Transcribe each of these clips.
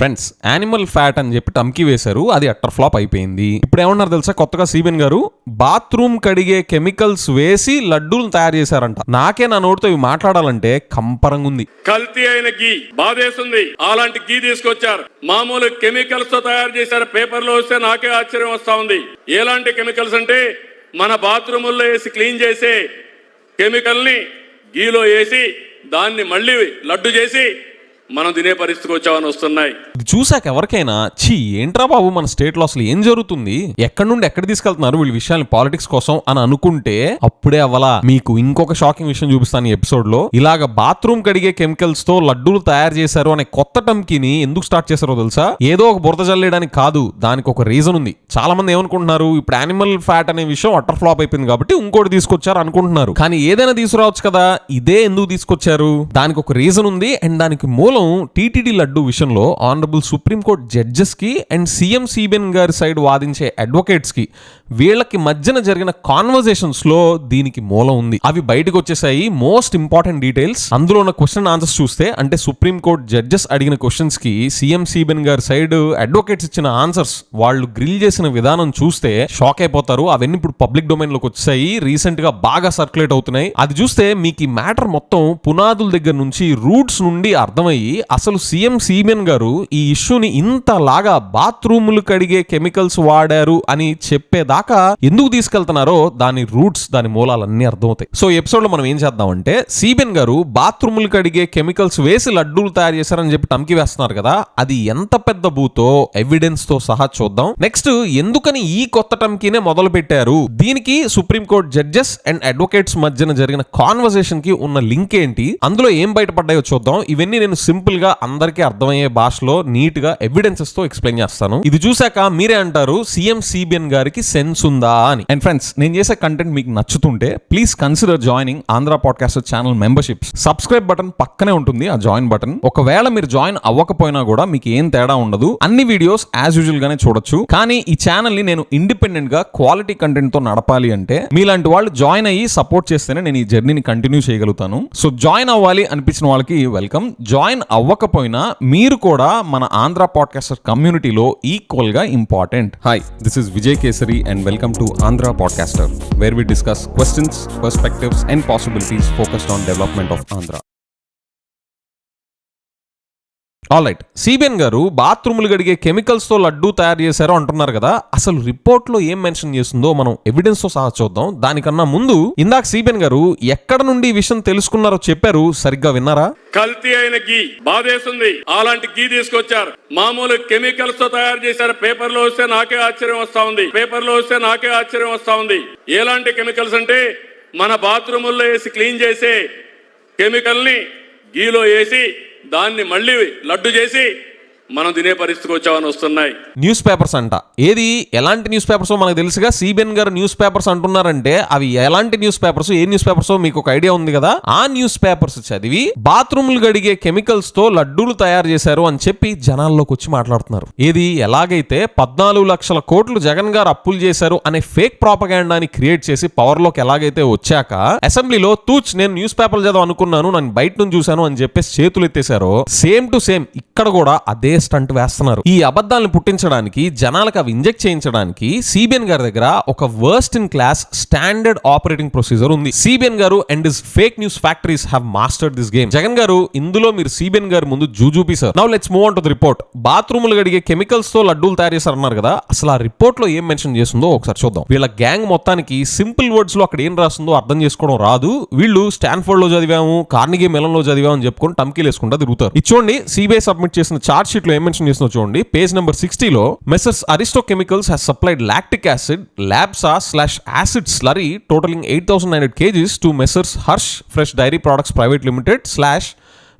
Friends animal fat అని చెప్పి టమ్కి వేశారు, అది అట్టర్ ఫ్లాప్ అయిపోయింది. ఇప్పుడు ఏమన్నారు తెలుసా, కొత్తగా సిబిఎన్ గారు బాత్రూమ్ కడిగే కెమికల్స్ వేసి లడ్డూలు తయారు చేశారంట. నాకే నా నోటితో ఇవి మాట్లాడాలంటే కంపరంగా ఉంది. కల్తీ అయిన గీ బాధేస్తుంది. అలాంటి గీ తీసుకొచ్చారు, మామూలు కెమికల్స్ తో తయారు చేశారు. పేపర్లో వస్తే నాకే ఆశ్చర్యం వస్తా ఉంది. ఎలాంటి కెమికల్స్ అంటే మన బాత్రూముల్లో వేసి క్లీన్ చేసే కెమికల్ ని గీలో వేసి దాన్ని మళ్ళీ లడ్డు చేసి మనం తినే పరిస్థితికి వచ్చామని వస్తున్నాయి. చూసాక ఎవరికైనా ఛీ ఏంట్రా బాబు మన స్టేట్ లో అసలు ఏం జరుగుతుంది, ఎక్కడి నుండి ఎక్కడ తీసుకెళ్తున్నారు వీళ్ళ విషయాన్ని పాలిటిక్స్ కోసం అని అనుకుంటే అప్పుడే అవ్వలా. మీకు ఇంకొక షాకింగ్ విషయం చూపిస్తాను ఈ ఎపిసోడ్ లో. ఇలాగ బాత్రూమ్ కడిగే కెమికల్స్ తో లడ్డూలు తయారు చేశారు అనే కొత్త టమ్కిని ఎందుకు స్టార్ట్ చేశారో తెలుసా? ఏదో ఒక బురద జల్లేయడానికి కాదు, దానికి ఒక రీజన్ ఉంది. చాలా మంది ఏమనుకుంటున్నారు, ఇప్పుడు యానిమల్ ఫ్యాట్ అనే విషయం అటర్ ఫ్లాప్ అయిపోయింది కాబట్టి ఇంకోటి తీసుకొచ్చారు అనుకుంటున్నారు. కానీ ఏదైనా తీసుకురావచ్చు కదా, ఇదే ఎందుకు తీసుకొచ్చారు? దానికి ఒక రీజన్ ఉంది. అండ్ దానికి మూలం టీటీడీ లడ్డు విషయంలో ఆనరబుల్ సుప్రీం కోర్ట్ జడ్జెస్ కి అండ్ సీఎం సిబిఎన్ గారి సైడ్ వాదించే అడ్వకేట్స్ కి వీళ్ళకి మధ్యన జరిగిన కాన్వర్సేషన్స్ లో దీనికి మూలం ఉంది. అవి బయటకు వచ్చేసాయి. మోస్ట్ ఇంపార్టెంట్ డీటెయిల్స్ అందులో ఉన్న క్వశ్చన్ ఆన్సర్స్ చూస్తే, అంటే సుప్రీం కోర్ట్ జడ్జెస్ అడిగిన క్వశ్చన్స్ కి సీఎం సిబిఎన్ గారి సైడ్ అడ్వకేట్స్ ఇచ్చిన ఆన్సర్స్, వాళ్ళు గ్రిల్ చేసిన విధానం చూస్తే షాక్ అయిపోతారు. అవన్నీ ఇప్పుడు పబ్లిక్ డొమైన్ లోకి వచ్చాయి, రీసెంట్ గా బాగా సర్క్యులేట్ అవుతున్నాయి. అది చూస్తే మీకు ఈ మ్యాటర్ మొత్తం పునాదుల దగ్గర నుంచి రూట్స్ నుండి అర్థమయ్యి అసలు సీఎం సిబిఎన్ గారు ఈ ఇష్యూని ఇంతలాగా బాత్రూములు కడిగే కెమికల్స్ వాడారు అని చెప్పేదాకా ఎందుకు తీసుకెళ్తున్నారో దాని రూట్స్, దాని మూలాలన్నీ అర్థమవుతాయి. సో ఈ ఎపిసోడ్ లో మనం ఏం చేద్దామంటే, సిబిఎన్ గారు బాత్రూములు కడిగే కెమికల్స్ వేసి లడ్డూలు తయారు చేశారని చెప్పి టమ్కి వేస్తున్నారు కదా, అది ఎంత పెద్ద బూతో ఎవిడెన్స్ తో సహా చూద్దాం. నెక్స్ట్ ఎందుకని ఈ కొత్త టమ్కీనే మొదలు పెట్టారు, దీనికి supreme court judges and advocates మధ్యన జరిగిన కాన్వర్సేషన్ కి ఉన్న లింక్ ఏంటి, అందులో ఏం బయటపడ్డాయో చూద్దాం. ఇవన్నీ నేను సింపుల్ గా అందరికీ అర్థమయ్యే భాషలో నీట్ గా ఎవిడెన్సెస్ తో ఎక్స్ప్లెయిన్ చేస్తాను. ఇది చూసాక మీరే అంటారు సీఎం సిబిఎన్ గారికి సెన్స్ ఉందా అని. అండ్ ఫ్రెండ్స్, నేను చేసే కంటెంట్ మీకు నచ్చుతుంటే please consider joining Andhra podcaster channel memberships. Subscribe button పక్కనే ఉంటుంది, ఆ జాయిన్ బటన్. ఒకవేళ మీరు జాయిన్ అవ్వకపోయినా కూడా మీకు ఏం తేడా ఉండదు, అన్ని వీడియోస్ యాజ్ యూజువల్ గానే చూడొచ్చు. కానీ ఈ ఛానల్ ని నేను ఇండిపెండెంట్ గా క్వాలిటీ కంటెంట్ తో నడపాలి అంటే మీలాంటి వాళ్ళు జాయిన్ అయ్యి సపోర్ట్ చేస్తేనే నేను ఈ జర్నీని కంటిన్యూ చేయగలుగుతాను. సో జాయిన్ అవ్వాలి అనిపించిన వాళ్ళకి వెల్కమ్. జాయిన్ అవ్వకపోయినా మీరు కూడా మన ఆంధ్ర పాడ్కాస్టర్ కమ్యూనిటీలో ఈక్వల్ గా important. Hi, this is Vijay Kesari and welcome to Andhra podcaster, where we discuss questions, perspectives and possibilities focused on development of Andhra. Alright, CBN garu బాత్రూములు గడిగే కెమికల్స్ తో లడ్డూ తయారు చేశారో అంటున్నారు కదా, అసలు రిపోర్ట్ లో ఏం మెన్షన్ చేస్తుందో మనం ఎవిడెన్స్ తో సహా చూద్దాం. దానికన్నా ముందు ఇందాక సిబిఎన్ గారు ఎక్కడ నుండి ఈ విషయం తెలుసుకున్నారో చెప్పారు, సరిగ్గా విన్నారా? కల్తీ అయిన గీ బాధేస్తుంది. అలాంటి గీ తీసుకొచ్చారు, మామూలు కెమికల్స్ తో తయారు చేశారు. పేపర్లో వస్తే నాకే ఆశ్చర్యం వస్తా ఉంది. పేపర్లో వస్తే నాకే ఆశ్చర్యం వస్తా ఉంది. ఎలాంటి కెమికల్స్ అంటే మన బాత్రూముల్లో వేసి క్లీన్ చేసే కెమికల్ ని గీలో వేసి దాన్ని మళ్ళీ లడ్డు చేసి మనం తినే పరిస్థితికి వచ్చామని వస్తున్నాయి. న్యూస్ పేపర్స్ అంట. ఏది ఎలాంటి న్యూస్ పేపర్స్ మనకు తెలుసుగా. సిబిఎన్ గారు న్యూస్ పేపర్స్ అంటున్నారంటే అవి ఎలాంటి న్యూస్ పేపర్స్, ఏ న్యూస్ పేపర్స్ మీకు ఒక ఐడియా ఉంది కదా. ఆ న్యూస్ పేపర్స్ చదివి బాత్రూములు గడిగే కెమికల్స్ తో లడ్డూలు తయారు చేశారు అని చెప్పి జనాల్లోకి వచ్చి మాట్లాడుతున్నారు. ఏది ఎలాగైతే 14 లక్షల కోట్లు జగన్ గారు అప్పులు చేశారు అనే ఫేక్ ప్రాపగాండాని క్రియేట్ చేసి పవర్ లోకి ఎలాగైతే వచ్చాక అసెంబ్లీలో తూచ్ నేను న్యూస్ పేపర్లు చదవ అనుకున్నాను, నన్ను బయట నుంచి చూశాను అని చెప్పేసి చేతులు ఎత్తేశారో, సేమ్ టు సేమ్ ఇక్కడ కూడా అదే స్టంట్ వేస్తున్నారు. ఈ అబద్ధాలను పుట్టించడానికి, జనాలకు అవి ఇంజెక్ట్ చేయించడానికి సిబిఎన్ గారి దగ్గర ఒక worst in class standard operating procedure ఉంది. సిబిఎన్ గారు and his fake news factories have mastered this game. Jagan గారు ఇందులో మీరు సిబిఎన్ గారి ముందు జూజూపీసారు. Now let's move on to the report. బాత్రూములు గడిగే కెమికల్స్ తో లడ్డూలు తయారు చేశారన్నారు కదా, అసలు ఆ రిపోర్ట్ లో ఏం మెన్షన్ చేస్తుందో ఒకసారి చూద్దాం. వీళ్ళ గ్యాంగ్ మొత్తానికి సింపుల్ వర్డ్స్ లో అక్కడ ఏం రాస్తుందో అర్థం చేసుకోవడం రాదు. వీళ్ళు స్టాన్ఫోర్డ్ లో చదివాము, కార్నిగే మెలన్ లో చదివాము అని చెప్పుకొని టమ్కీలు వేసుకుంటా తిరుగుతారు. ఇది చూడండి, సిబిఐ సబ్మిట్ చేసిన చార్జ్ షీట్ లో ఏం మెన్షన్ చేస్తుందో చూడండి. పేజ్ నెంబర్ 60లో Messrs Aristo chemicals has supplied lactic acid labsa/acid slurry totaling 8,900 kgs to Messrs Harsh Fresh Dairy Products Private Limited /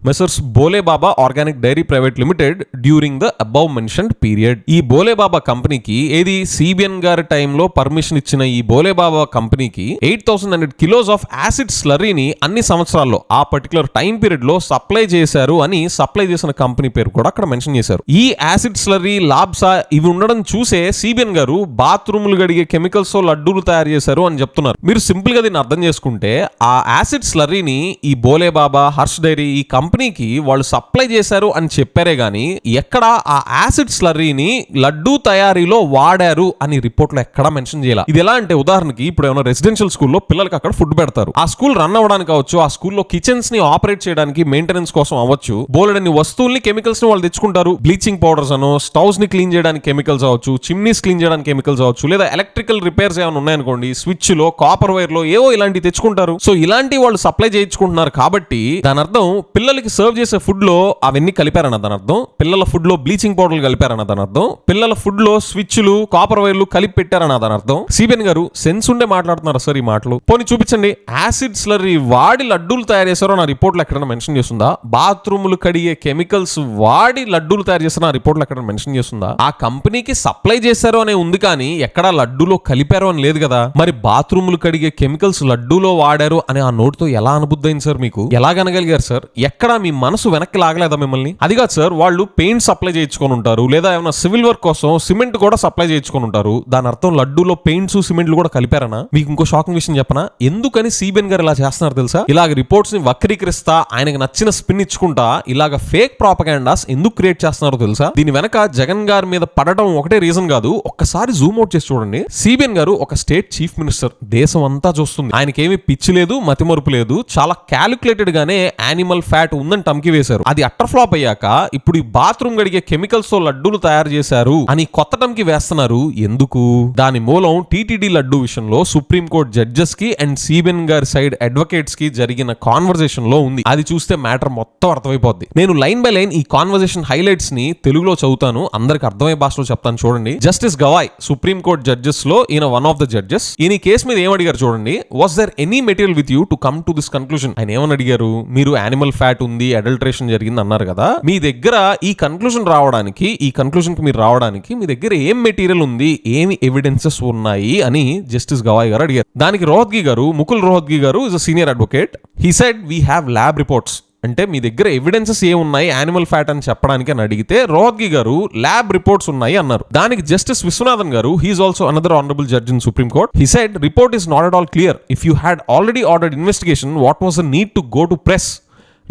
messrs Bhole Baba organic dairy private limited during the above mentioned period. ఈ బోలేబాబా కంపెనీకి, ఏది CBN గారి టైంలో permission ఇచ్చిన ఈ బోలేబాబా కంపెనీకి 8,900 kilos of acid స్లరీని అన్ని సంవత్సరాల్లో ఆ పర్టికులర్ టైం పీరియడ్ లో సప్లై చేశారు అని సప్లై చేసిన కంపెనీ పేరు కూడా అక్కడ మెన్షన్ చేశారు. ఈ యాసిడ్ స్లరీ, లాబ్సా ఇవి ఉండడం చూసే సిబిఎన్ గారు బాత్రూములు గడిగే కెమికల్స్ తో లడ్డూలు తయారు చేశారు అని చెప్తున్నారు. మీరు సింపుల్ గా దీన్ని అర్థం చేసుకుంటే, ఆ యాసిడ్ స్లరీని ఈ బోలేబాబా, హర్ష్ డైరీ, ఈ కంపెనీకి వాళ్ళు సప్లై చేశారు అని చెప్పారే గానీ ఎక్కడ ఆ యాసిడ్ స్లర్రీని లడ్డూ తయారీలో వాడారు అని రిపోర్ట్ లో ఎక్కడా మెన్షన్ చేయాలి. ఇది ఎలా అంటే ఉదాహరణకి ఇప్పుడు ఏమైనా రెసిడెన్షియల్ స్కూల్లో పిల్లలకి అక్కడ ఫుడ్ పెడతారు. ఆ స్కూల్ రన్ అవ్వడానికి అవ్వచ్చు, ఆ స్కూల్లో కిచెన్స్ ని ఆపరేట్ చేయడానికి మెయింటెనెన్స్ కోసం అవ్వచ్చు, బోలెడన్ని వస్తువుల్ని కెమికల్స్ ని వాళ్ళు తెచ్చుకుంటారు. బ్లీచింగ్ పౌడర్స్ అనో, స్టవ్స్ ని క్లీన్ చేయడానికి కెమికల్స్ అవ్వచ్చు, చిమ్నీస్ క్లీన్ చేయడానికి కెమికల్స్ అవ్వచ్చు, లేదా ఎలక్ట్రికల్ రిపేర్స్ ఏమైనా ఉన్నాయనుకోండి, స్విచ్ లో, కాపర్ వైర్ లో ఏవో ఇలాంటివి తెచ్చుకుంటారు. సో ఇలాంటి వాళ్ళు సప్లై చేయించుకుంటున్నారు కాబట్టి దాని అర్థం పిల్లలకి సర్వ్ చేసే ఫుడ్ లో అవన్నీ కలిపారన్న దాని అర్థం. పిల్లల ఫుడ్ లో బ్లీచింగ్ పౌడర్లు కలిపారన్న దాని అర్థం. పిల్లల ఫుడ్ లో స్విచ్లు, కాపర్ వైర్లు కలిపి పెట్టారన్న దాని అర్థం. సిబిఎన్ గారు సెన్స్ ఉండే మాట్లాడుతున్నారు సార్ ఈ మాటలు. పోనీ చూపించండి, యాసిడ్ స్లర్రీ వాడి లడ్డూలు తయారు చేశారో నా రిపోర్ట్ లో ఎక్కడైనా మెన్షన్ చేస్తుందా? బాత్రూములు కడిగే కెమికల్స్ వాడి లడ్డూలు తయారు చేశారో నా రిపోర్ట్ లో ఎక్కడైనా మెన్షన్ చేస్తుందా? ఆ కంపెనీకి సప్లై చేశారో అనే ఉంది కానీ ఎక్కడా లడ్డూలో కలిపారో అని లేదు కదా. మరి బాత్రూములు కడిగే కెమికల్స్ లడ్డూలో వాడారు అని ఆ నోటితో ఎలా అనుబుద్ధైంది సార్? మీకు ఎలాగనగలిగారు సార్? ఎక్కడా మీ మనసు వెనక్కి లాగలేదా మిమ్మల్ని? అది కాదు సార్, వాళ్ళు పెయింట్ సప్లై చేయించుకొని ఉంటారు, లేదా ఏమైనా సివిల్ వర్క్ కోసం సిమెంట్ కూడా సప్లై చేయించుకొని ఉంటారు. దాని అర్థం లడ్డూలో పెయింట్స్, సిమెంట్లు కూడా కలిపారనా? మీకు ఇంకో షాకింగ్ విషయం చెప్పనా? ఎందుకని సిబిఎన్ గారు ఇలా చేస్తున్నారు తెలుసా? ఇలాగ రిపోర్ట్స్ ని వక్రీకరిస్తా, ఆయనకు నచ్చిన స్పిన్ ఇచ్చుకుంటా ఇలాగ ఫేక్ ప్రాపగాండాస్ ఎందుకు క్రియేట్ చేస్తున్నారో తెలుసా? దీని వెనక జగన్ గారి మీద పడటం ఒకటే రీజన్ కాదు. ఒక్కసారి జూమ్ అవుట్ చేసి చూడండి. సిబిఎన్ గారు ఒక స్టేట్ చీఫ్ మినిస్టర్, దేశం అంతా చూస్తుంది. ఆయనకేమీ పిచ్చి లేదు, మతిమరుపు లేదు. చాలా క్యాలిక్యులేటెడ్ గానే యానిమల్ ఫ్యాట్ ఉందని టమ్కి వేశారు. అది అట్టర్ ఫ్లాప్ అయ్యాక ఇప్పుడు ఈ బాత్రూమ్ గడిగే కెమికల్స్ తో లడ్డూలు తయారు చేశారు అని కొత్త టమ్కి వేస్తున్నారు. ఎందుకు? దాని మూలం టీటీడీ లడ్డూ విషయంలో సుప్రీం కోర్ట్ జడ్జెస్ కి అండ్ సిబిఎన్ గారి సైడ్ అడ్వకేట్స్ కి జరిగిన కాన్వర్సేషన్ లో ఉంది. అది చూస్తే మ్యాటర్ మొత్తం అర్థమైపోద్ది. నేను లైన్ బై లైన్ ఈ కాన్వర్సేషన్ హైలైట్స్ ని తెలుగులో చదువుతాను, అందరికి అర్థమయ్యే భాషలో చెప్తాను చూడండి. Justice Gavai, supreme court judges లో ఈయన వన్ ఆఫ్ ద జడ్జెస్. ఈయన కేసు మీద ఏం అడిగారు చూడండి. Was there any material with you to come to this conclusion? ఆయన ఏమని అడిగారు? మీరు యానిమల్ ఫ్యాట్ ఉంది, అడల్టరేషన్ జరిగింది అన్నారు కదా, మీ దగ్గర ఈ కన్క్లూజన్ రావడానికి, ఈ కన్క్లూజన్ కి మీరు రావడానికి మీ దగ్గర ఏం మెటీరియల్ ఉంది, ఏమి ఎవిడెన్సెస్ ఉన్నాయి అని జస్టిస్ గవాయ్ గారు అడిగారు. దానికి రోహత్గి గారు, ముకుల్ రోహత్గి గారు is a senior advocate. He said we have lab reports. అంటే మీ దగ్గర ఎవిడెన్సెస్ ఏమున్నాయి యానిమల్ ఫ్యాట్ అని చెప్పడానికి అని అడిగితే రోహత్గి గారు ల్యాబ్ రిపోర్ట్స్ ఉన్నాయి అన్నారు. దానికి justice Viswanathan garu, he's also another honourable judge in supreme court, he said report is not at all clear. If you had already ordered investigation, what was the need to go to press?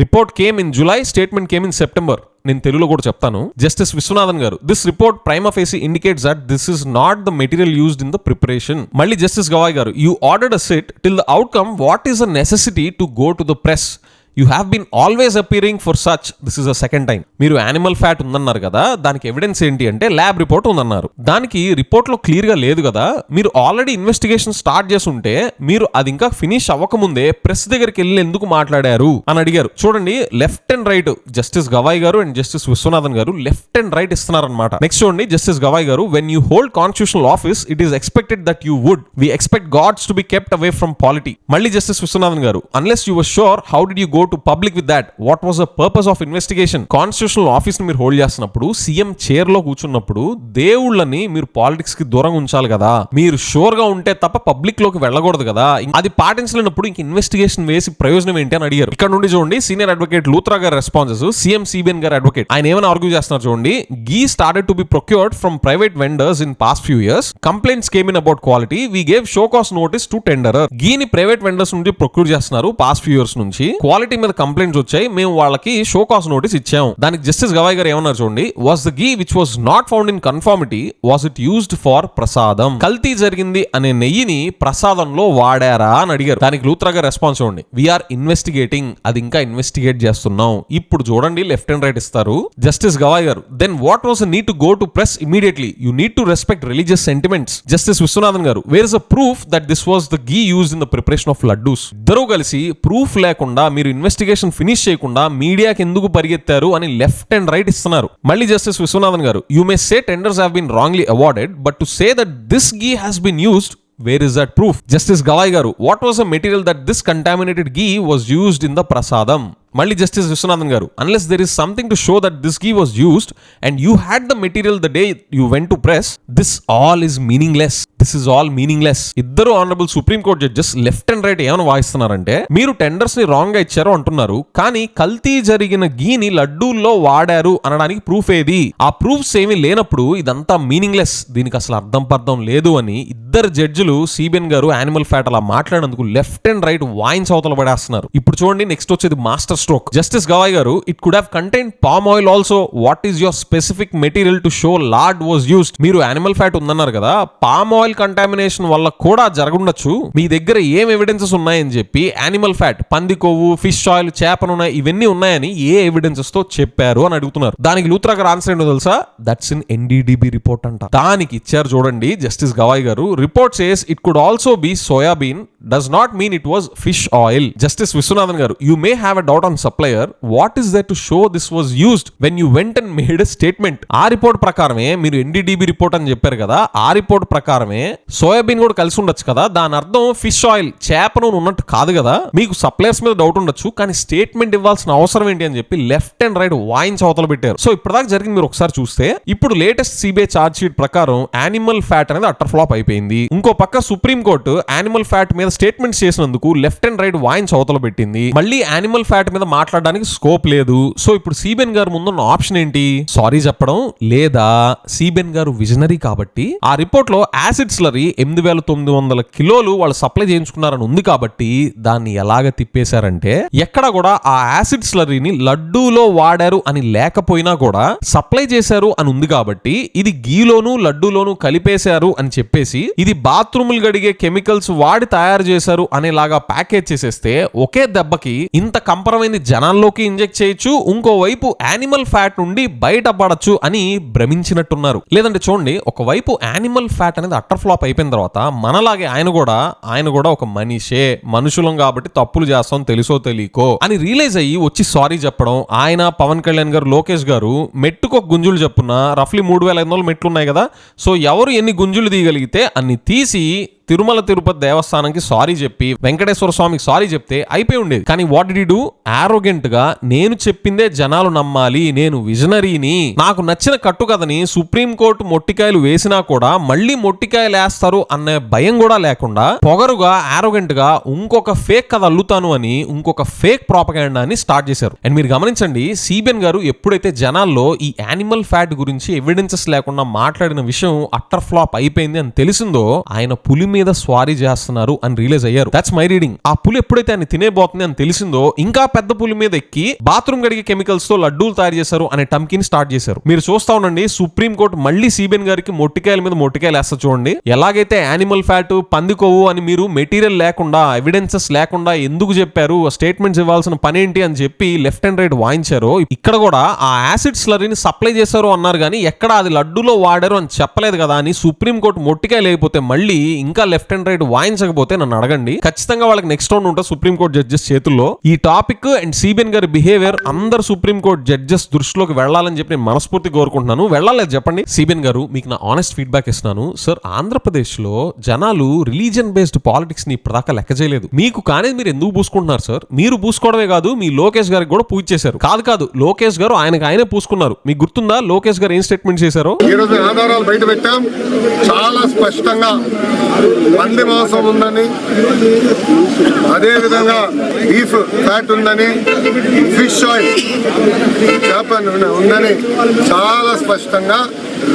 Report came in July, statement came in September. నేను తెలుగులో కూడా చెప్తాను. Justice Viswanathan garu, this report prima facie indicates that this is not the material used in the preparation. మళ్ళీ justice Gavai garu, you ordered a SIT till the outcome, what is the necessity to go to the press? You have been always appearing for such, this is a second time. మీరు animal fat ఉందన్నారు కదా, దానికి evidence ఏంటి అంటే lab report ఉందన్నారు. దానికి report లో clear గా లేదు కదా. మీరు ఆల్రెడీ ఇన్వెస్టిగేషన్ స్టార్ట్ చేసి ఉంటే మీరు అది ఇంకా ఫినిష్ అవ్వకముందే ప్రెస్ దగ్గరికి వెళ్ళి ఎందుకు మాట్లాడారు అని అడిగారు. చూడండి, left and right justice Gavai garu and justice Viswanathan garu left and right ఇస్తున్నారన్నమాట. నెక్స్ట్ చూడండి, justice Gavai garu, when you hold constitutional office it is expected that you would. We expect gods to be kept away from polity. మళ్ళీ justice Viswanathan గారు, unless you were sure, how did you go to public with that? What was the purpose of investigation? Constitutional office ని మీరు hold చేస్తున్నప్పుడు, CM chair లో కూర్చున్నప్పుడు దేవుళ్ళని మీరు politics కి దూరంగా ఉంచాలి కదా. మీరు షూర్ గా ఉంటే తప్ప పబ్లిక్ లోకి వెళ్ళకూడదు కదా. అది పాటించలేనప్పుడు ఇంక ఇన్వెస్టిగేషన్ వేసి ప్రయోజనం ఏంటి అని అడిగారు. ఇక్కడ నుండి చూడండి, సీనియర్ అడ్వకేట్ లూత్రా గారి రెస్పాన్సెస్, సీఎం సిబిఎన్ గారి అడ్వకేట్, ఆయన ఏమైనా ఆర్గ్యూ చేస్తున్నారు చూడండి. Ghee started to be procured from private vendors in past few years. Complaints came in about quality. We gave show cause notice to tenderer. గీని ప్రైవేట్ వెండర్స్ నుంచి procure చేస్తున్నారు past few years నుంచి. Quality మీద complaints వచ్చాయి, మేము వాళ్ళకి show cos notice ఇచ్చాం. దానికి జస్టిస్ గవాయ్ గారు ఏమన్నారు చూడండి. Was the ghee which was not found in conformity, was it used for ప్రసాదం? కల్తీ జరిగింది అనే నెయ్యిని ప్రసాదంలో వాడారా అని అడిగారు. దానికి లూత్రా గారు రెస్పాన్స్ చూడండి. వీఆర్ ఇన్వెస్టిగేటింగ్, అది ఇంకా ఇన్వెస్టిగేట్ చేస్తున్నాం. ఇప్పుడు చూడండి, లెఫ్ట్ అండ్ రైట్ ఇస్తారు. జస్టిస్ గవాయ్ గారు, then what was the need to go to press immediately? You need to respect religious sentiments. Justice Viswanathan గారు, where is a proof that this was the ghee used in the preparation of laddus? ఇద్దరూ కలిసి proof లేకుండా మీరు investigation finish చేయకుండా మీడియాకి ఎందుకు పరిగెత్తారు అని left and right ఇస్తున్నారు. మళ్ళీ justice Viswanathan garu, you may say tenders have been wrongly awarded, but to say that this ghee has been used, where is that proof? Justice Gawai garu, what was the material that this contaminated ghee was used in the prasadam? మళ్ళీ justice Viswanathan గారు, unless there is something to show that this ghee was used and you had the material the day you went to press, this all is meaningless. This is all meaningless. ఇద్దరు honourable supreme court judges left and right ఏమైనా వాయిస్తున్నారంటే, మీరు tenders ని wrong గా ఇచ్చారు అంటున్నారు, కానీ కల్తీ జరిగిన గీని లడ్డూల్లో వాడారు అనడానికి ప్రూఫ్ ఏది? ఆ ప్రూఫ్స్ ఏమీ లేనప్పుడు ఇదంతా మీనింగ్లెస్, దీనికి అసలు అర్థం పర్థం లేదు అని ఇద్దరు జడ్జిలు సిబిఎన్ గారు యానిమల్ ఫ్యాట్ అలా మాట్లాడినందుకు లెఫ్ట్ అండ్ రైట్ వాయిన్స్ అవతల పడేస్తున్నారు. ఇప్పుడు చూడండి, నెక్స్ట్ వచ్చేది మాస్టర్ స్ట్రోక్. జస్టిస్ గవాయ్ గారు, it could have contain palm oil also. What is your specific material to show lord was used? మీరు యానిమల్ ఫ్యాట్ ఉందన్నారు కదా, పామ్ ఆయిల్ కంటామినేషన్ వల్ల కూడా జరగundొచ్చు. మీ దగ్గర ఏం ఎవిడెన్సెస్ ఉన్నాయని చెప్పి యానిమల్ ఫ్యాట్, పంది కొవ్వు, ఫిష్ ఆయిల్, చేప నూనె ఇవన్నీ ఉన్నాయని ఏ ఎవిడెన్సెస్ తో చెప్పారు అని అడుగుతున్నారు. దానికి లూత్రా గారు ఆన్సర్ ఏంటో తెలుసా? దట్స్ ఇన్ ఎన్డీడీబీ రిపోర్ట్ అంట. దానికి ఇచ్చారు చూడండి జస్టిస్ గవాయ్ గారు. Report says it could also be soybean, does not mean it was fish oil. Justice Viswanathan garu, you may have a doubt on supplier. What is there to show this was used when you went and made a statement? ఆ report ప్రకారమే మీరు NDDB report అని చెప్పారు కదా, ఆ report ప్రకారమే soybean కూడా కలిసి ఉండొచ్చు కదా. దాని అర్థం ఫిష్ ఆయిల్, చేప నూనె ఉన్నట్టు కాదు కదా. మీకు సప్లయర్స్ మీద డౌట్ ఉండొచ్చు, కానీ స్టేట్మెంట్ ఇవ్వాల్సిన అవసరం ఏంటి అని చెప్పి లెఫ్ట్ అండ్ రైట్ వాయిన్స్ అవతల పెట్టారు. సో ఇప్పటిదాకా జరిగింది మీరు ఒకసారి చూస్తే, ఇప్పుడు లేటెస్ట్ సిబిఐ ఛార్జ్ షీట్ ప్రకారం యానిమల్ ఫ్యాట్ అనేది అటర్ ఫ్లాప్ అయిపోయింది. ఇంకో పక్క సుప్రీం కోర్టు యానిమల్ ఫ్యాట్ మీద స్టేట్మెంట్స్ చేసినందుకు లెఫ్ట్ అండ్ రైట్ వాయిన్స్ అవతల పెట్టింది. మళ్ళీ యానిమల్ ఫ్యాట్ మీద మాట్లాడడానికి స్కోప్ లేదు. సో ఇప్పుడు సిబిఎన్ గారు ముందున్న ఆప్షన్ ఏంటి? సారీ చెప్పడం, లేదా సిబిఎన్ గారు విజనరీ కాబట్టి ఆ రిపోర్ట్ లో యాసిడ్ స్లరీ 8,900 కిలోలు వాళ్ళు సప్లై చేయించుకున్నారని ఉంది కాబట్టి దాన్ని ఎలాగ తిప్పేశారంటే, ఎక్కడ కూడా ఆ యాసిడ్ స్లరీని లడ్డూలో వాడారు అని లేకపోయినా కూడా సప్లై చేశారు అని ఉంది కాబట్టి ఇది గీలోను లడ్డూలోను కలిపేశారు అని చెప్పేసి ఇది బాత్రూములు గడిగే కెమికల్స్ వాడి తయారు చేశారు అనేలాగా ప్యాకేజ్ చేసేస్తే ఒకే దెబ్బకి ఇంత కంపరమైన జనాల్లోకి ఇంజెక్ట్ చేయొచ్చు, ఇంకోవైపు యానిమల్ ఫ్యాట్ నుండి బయటపడచ్చు అని భ్రమించినట్టున్నారు. లేదంటే చూడండి, ఒకవైపు యానిమల్ ఫ్యాట్ అనేది అటర్ ఫ్లాప్ అయిపోయిన తర్వాత మనలాగే ఆయన కూడా ఒక మనిషే, మనుషులం కాబట్టి తప్పులు చేస్తాం తెలుసో తెలియకో అని రియలైజ్ అయ్యి వచ్చి సారీ చెప్పడం. ఆయన, పవన్ కళ్యాణ్ గారు, లోకేష్ గారు మెట్టుకు గుంజులు చెప్పున రఫ్లీ 3,500 మెట్లు ఉన్నాయి కదా, సో ఎవరు ఎన్ని గుంజులు తీయగలిగితే అన్ని తీసి తిరుమల తిరుపతి దేవస్థానంకి సారీ చెప్పి వెంకటేశ్వర స్వామికి సారీ చెప్తే అయిపోయి ఉండేది. కానీ వాట్ డి డూ? ఆరోగెంట్ గా నేను చెప్పిందే జనాలు నమ్మాలి, నేను విజనరీని, నాకు నచ్చిన కట్టుకథని సుప్రీం కోర్టు మొట్టికాయలు వేసినా కూడా మళ్ళీ మొట్టికాయలు వేస్తారు అనే భయం కూడా లేకుండా పొగరుగా ఆరోగెంట్ గా ఇంకొక ఫేక్ కథ అల్లుతాను అని ఇంకొక ఫేక్ ప్రాపగాండాని స్టార్ట్ చేశారు. అండ్ మీరు గమనించండి, సిబిఎన్ గారు ఎప్పుడైతే జనాల్లో ఈ యానిమల్ ఫ్యాట్ గురించి ఎవిడెన్సెస్ లేకుండా మాట్లాడిన విషయం అట్టర్ ఫ్లాప్ అయిపోయింది అని తెలిసిందో, ఆయన పులి మీద స్వారీ చేస్తున్నారు అని రియలైజ్ అయ్యారు. That's my reading. ఆ పులి ఎప్పుడైతే ఆయన తినేబోతుంది అని తెలిసిందో ఇంకా పెద్ద పులి మీద ఎక్కి బాత్రూమ్ గడిగే కెమికల్స్ తో లడ్డూలు తయారు చేశారు అనే టమ్కిని స్టార్ట్ చేశారు. మీరు చూస్తా ఉండండి, సుప్రీం కోర్టు మళ్ళీ సిబిఎన్ గారికి మొట్టికాయల మీద మొట్టికాయలు వేస్తా చూడండి. ఎలాగైతే యానిమల్ ఫ్యాట్, పంది కొవ్వు అని మీరు మెటీరియల్ లేకుండా, ఎవిడెన్సెస్ లేకుండా ఎందుకు చెప్పారు, స్టేట్మెంట్స్ ఇవ్వాల్సిన పని ఏంటి అని చెప్పి లెఫ్ట్ అండ్ రైట్ వాయించారు, ఇక్కడ కూడా ఆ యాసిడ్ స్లరీని సప్లై చేశారు అన్నారు కానీ ఎక్కడ అది లడ్డూలో వాడారు అని చెప్పలేదు కదా అని సుప్రీం కోర్టు మొట్టికాయ లేకపోతే మళ్ళీ ఇంకా లెఫ్ట్ అండ్ రైట్ వాయించకపోతే నన్ను అడగండి, ఖచ్చితంగా వాళ్ళకి నెక్స్ట్ రౌండ్ ఉంటుంది సుప్రీం కోర్ట్ జడ్జెస్ చేతుల్లో. ఈ టాపిక్ అండ్ సిబిఎన్ గారి బిహేవియర్ అందరు సుప్రీం కోర్ట్ జడ్జెస్ దృష్టిలోకి వెళ్ళాలని చెప్పి నేను మనస్ఫూర్తి కోరుకుంటున్నాను. వెళ్ళాలేదు చెప్పండి. సిబిఎన్ గారు, మీకు నా ఆనెస్ట్ ఫీడ్బ్యాక్ ఇస్తున్నాను సార్. ఆంధ్రప్రదేశ్ లో జనాలు రిలీజియన్ బేస్డ్ పాలిటిక్స్ ని ఇప్పటిదాకా లెక్క చేయలేదు. మీకు కానీ మీరు ఎందుకు పూసుకుంటున్నారు సార్? మీరు పూసుకోవడమే కాదు, మీ లోకేష్ గారికి కూడా పూజ చేశారు. కాదు, లోకేష్ గారు ఆయనే పూసుకున్నారు. మీకు గుర్తుందా లోకేష్ గారు ఏం స్టేట్మెంట్ చేశారో? ఈ రోజు ఆధారాలు బయట పెట్టాం. చాలా స్పష్టంగా పంది మాంసం ఉందని, అదే విధంగా బీఫ్ ఫ్యాట్ ఉందని, ఫిష్ ఆయిల్, చేప ఉందని చాలా స్పష్టంగా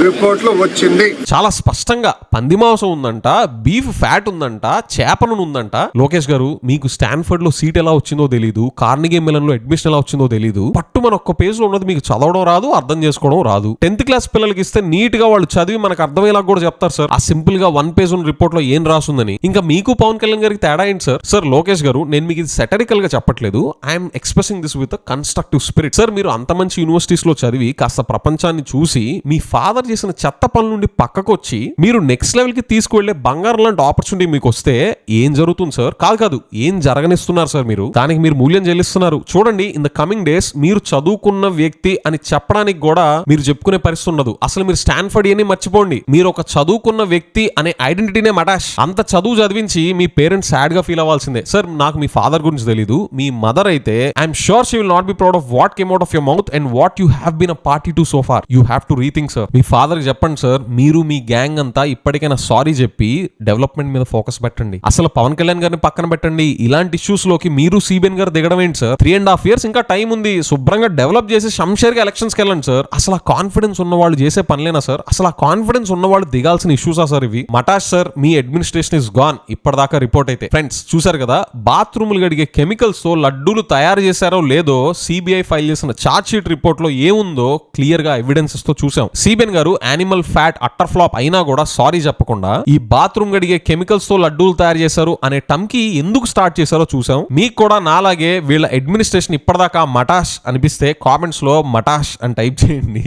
రిపోర్ట్ లో వచ్చింది. చాలా స్పష్టంగా పంది మాంసం ఉందంట, బీఫ్ ఫ్యాట్ ఉందంట, చేపను ఉందంట. లోకేష్ గారు, మీకు స్టాన్ఫర్డ్ లో సీట్ ఎలా వచ్చిందో తెలీదు, కార్నిగే మెలన్ లో అడ్మిషన్ ఎలా వచ్చిందో తెలీదు. పట్టు మన ఒక్క పేజ్ లో ఉన్నది మీకు చదవడం రాదు, అర్థం చేసుకోవడం రాదు. 10th క్లాస్ పిల్లలకి ఇస్తే నీట్ గా వాళ్ళు చదివి మనకు అర్థమయ్యేలా కూడా చెప్తారు సార్. ఆ సింపుల్ గా 1 పేజ్ ఉన్న రిపోర్ట్ లో ఏం రాసుందని. ఇంకా మీకు పవన్ కళ్యాణ్ గారికి తేడా ఏంటి సార్? సార్ లోకేష్ గారు, నేను మీకు ఇది సెటరికల్ గా చెప్పట్లేదు, I'm expressing this with constructive spirit. Sir మీరు అంత మంచి యూనివర్సిటీస్ లో చదివి కాస్త ప్రపంచాన్ని చూసి మీ ఫాదర్ చేసిన చెత్త పనుల నుండి పక్కకు వచ్చి మీరు నెక్స్ట్ లెవెల్ కి తీసుకువెళ్లే బంగారం లాంటి ఆపర్చునిటీ మీకు వస్తే ఏం జరుగుతుంది సార్? కాదు, ఏం జరగనిస్తున్నారు సార్ మీరు? దానికి మీరు మూల్యం చెల్లిస్తున్నారు. చూడండి, ఇన్ ద కమింగ్ డేస్ మీరు చదువుకున్న వ్యక్తి అని చెప్పడానికి కూడా మీరు చెప్పుకునే పరిస్థితి ఉండదు. అసలు మీరు స్టాన్ఫర్డ్ అని మర్చిపోండి, మీరు ఒక చదువుకున్న వ్యక్తి అనే ఐడెంటిటీనే మటాష్. అంత చదువు చదివించి మీ పేరెంట్స్ సాడ్ గా ఫీల్ అవ్వాల్సిందే. సార్ నాకు మీ ఫాదర్ గురించి తెలీదు, మీ మదర్ అయితే I'm sure she will not be proud of what came out of your mouth and what you have been a party to so far. You have to rethink sir. మీ father కి చెప్పండి sir, మీరు మీ gang అంతా ఇప్పటికైనా sorry చెప్పి development మీద focus పెట్టండి. అసలు పవన్ కళ్యాణ్ గారిని పక్కన పెట్టండి, ఇలాంటి ఇష్యూస్ లోకి మీరు సిబిఎన్ గారు దిగడం ఏంటి సార్? 3.5 years ఇంకా టైం ఉంది, శుభ్రంగా డెవలప్ చేసి శంషేర్ గా ఎలక్షన్స్ కి వెళ్ళండి సార్. అసలు ఆ కాన్ఫిడెన్స్ ఉన్న వాళ్ళు చేసే పనిలేనా సార్? అసలు ఆ కాన్ఫిడెన్స్ ఉన్న వాళ్ళు దిగాల్సిన ఇష్యూసా సార్ ఇవి? మటాష్ సార్, మీ అడ్మినిస్ట్రేషన్ ఇస్ గాన్ ఇప్పటిదాకా రిపోర్ట్ అయితే. ఫ్రెండ్స్ చూసారు కదా, బాత్రూములు గడిగే కెమికల్స్ తో లడ్డూలు తయారు చేశారో లేదో సిబిఐ ఫైల్ చేసిన చార్జ్ షీట్ రిపోర్ట్ లో ఏముందో క్లియర్ గా ఎవిడెన్సెస్ తో చూసాం. సిబిఎన్ గారు యానిమల్ ఫ్యాట్ అట్టర్ ఫ్లాప్ అయినా కూడా సారీ చెప్పకుండా ఈ బాత్రూమ్ గడిగే కెమికల్స్ తో లడ్డూలు తయారు చేశారు అనే టమ్కి ఎందుకు స్టార్ట్ చేశారో చూసాం. మీకు కూడా నాలాగే వీళ్ళ అడ్మినిస్ట్రేషన్ ఇప్పటిదాకా మటాష్ అనిపిస్తే కామెంట్స్ లో మటాష్ అని టైప్ చేయండి.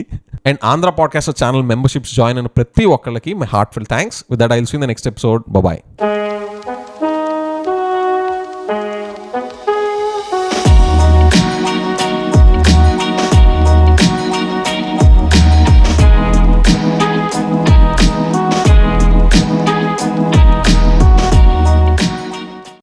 And Andhra podcast channel memberships join అయిన ప్రతి ఒక్కళ్ళకి my heartfelt thanks. With that I will see in the next episode. By.